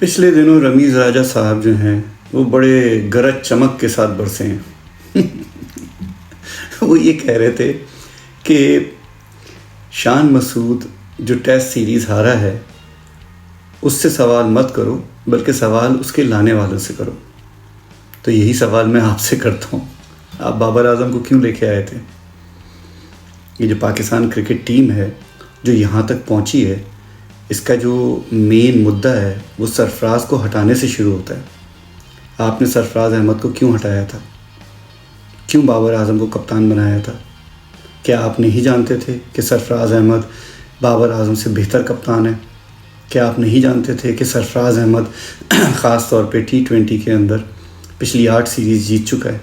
पिछले दिनों रमीज़ राजा साहब जो हैं वो बड़े गरज चमक के साथ बरसे हैं। वो ये कह रहे थे कि शान मसूद जो टेस्ट सीरीज़ हारा है उससे सवाल मत करो, बल्कि सवाल उसके लाने वालों से करो। तो यही सवाल मैं आपसे करता हूँ, आप बाबर आजम को क्यों लेके आए थे? ये जो पाकिस्तान क्रिकेट टीम है जो यहाँ तक पहुँची है, इसका जो मेन मुद्दा है वो सरफराज को हटाने से शुरू होता है। आपने सरफराज अहमद को क्यों हटाया था? क्यों बाबर आजम को कप्तान बनाया था? क्या आप नहीं जानते थे कि सरफराज अहमद बाबर आजम से बेहतर कप्तान है? क्या आप नहीं जानते थे कि सरफराज अहमद ख़ास तौर पे T20 के अंदर पिछली 8 सीरीज़ जीत चुका है?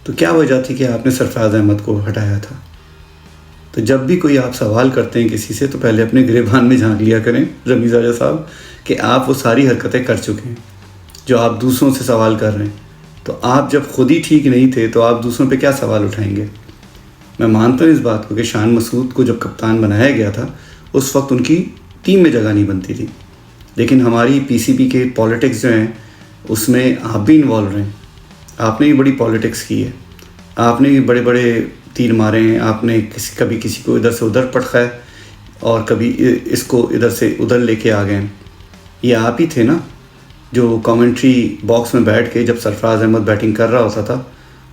तो क्या वजह थी कि आपने सरफराज अहमद को हटाया था? तो जब भी कोई आप सवाल करते हैं किसी से, तो पहले अपने गिरेबान में झांक लिया करें रमीज़ राजा साहब कि आप वो सारी हरकतें कर चुके हैं जो आप दूसरों से सवाल कर रहे हैं। तो आप जब खुद ही ठीक नहीं थे तो आप दूसरों पे क्या सवाल उठाएंगे? मैं मानता हूँ इस बात को कि शान मसूद को जब कप्तान बनाया गया था उस वक्त उनकी टीम में जगह नहीं बनती थी, लेकिन हमारी PCB के पॉलिटिक्स जो हैं उसमें आप भी इन्वॉल्व रहे हैं। आपने भी बड़ी पॉलिटिक्स की है, आपने भी बड़े बड़े तीर मारे हैं, आपने कभी किसी को इधर से उधर पटका है और कभी इसको इधर से उधर लेके आ गए। ये आप ही थे ना जो कमेंट्री बॉक्स में बैठ के जब सरफराज अहमद बैटिंग कर रहा होता था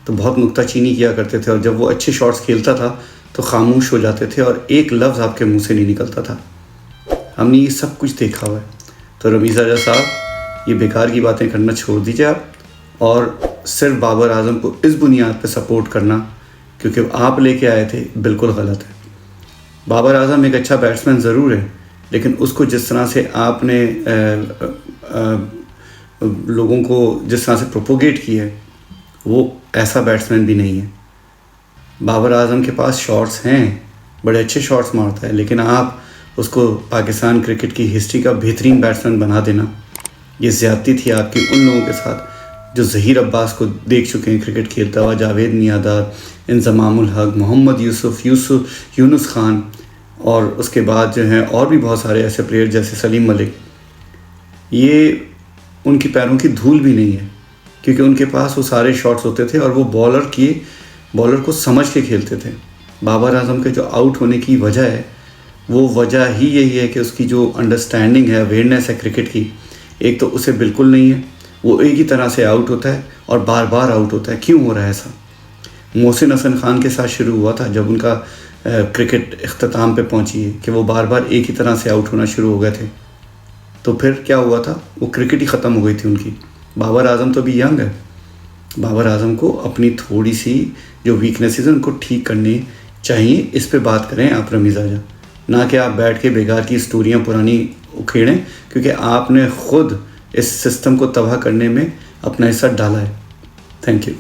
तो बहुत नुक्ताचीनी किया करते थे, और जब वो अच्छे शॉट्स खेलता था तो खामोश हो जाते थे और एक लफ्ज़ आपके मुंह से नहीं निकलता था। हमने ये सब कुछ देखा हुआ है। तो रमीज़ राजा साहब, ये बेकार की बातें करना छोड़ दीजिए आप, और सिर्फ बाबर आजम को इस बुनियाद पे सपोर्ट करना क्योंकि आप लेके आए थे, बिल्कुल गलत है। बाबर आजम एक अच्छा बैट्समैन ज़रूर है, लेकिन उसको जिस तरह से आपने लोगों को जिस तरह से प्रोपोगेट किया है वो ऐसा बैट्समैन भी नहीं है। बाबर आजम के पास शॉट्स हैं, बड़े अच्छे शॉट्स मारता है, लेकिन आप उसको पाकिस्तान क्रिकेट की हिस्ट्री का बेहतरीन बैट्समैन बना देना, ये ज़्यादती थी आपकी उन लोगों के साथ जो ज़हीर अब्बास को देख चुके हैं क्रिकेट खेलता हुआ, जावेद मियाँदाद, इंज़मामुल हक, मोहम्मद यूनुस खान, और उसके बाद जो हैं और भी बहुत सारे ऐसे प्लेयर जैसे सलीम मलिक। ये उनकी पैरों की धूल भी नहीं है क्योंकि उनके पास वो सारे शॉट्स होते थे और वो बॉलर को समझ के खेलते थे। बाबर आजम के जो आउट होने की वजह है वो वजह ही यही है कि उसकी जो अंडरस्टैंडिंग है, अवेयरनेस है क्रिकेट की, एक तो उसे बिल्कुल नहीं है। वो एक ही तरह से आउट होता है और बार बार आउट होता है। क्यों हो रहा है ऐसा? मोहसिन हसन खान के साथ शुरू हुआ था जब उनका क्रिकेट इख्तिताम पे पहुंची है कि वो बार बार एक ही तरह से आउट होना शुरू हो गए थे। तो फिर क्या हुआ था? वो क्रिकेट ही ख़त्म हो गई थी उनकी। बाबर आजम तो अभी यंग है। बाबर आजम को अपनी थोड़ी सी जो वीकनेसेस हैं उनको ठीक करनी चाहिए। इस पे बात करें आप रमीज़ राजा, ना कि आप बैठ के बेकार की स्टोरियाँ पुरानी उखेड़ें, क्योंकि आपने ख़ुद इस सिस्टम को तबाह करने में अपना हिस्सा डाला है। Thank you.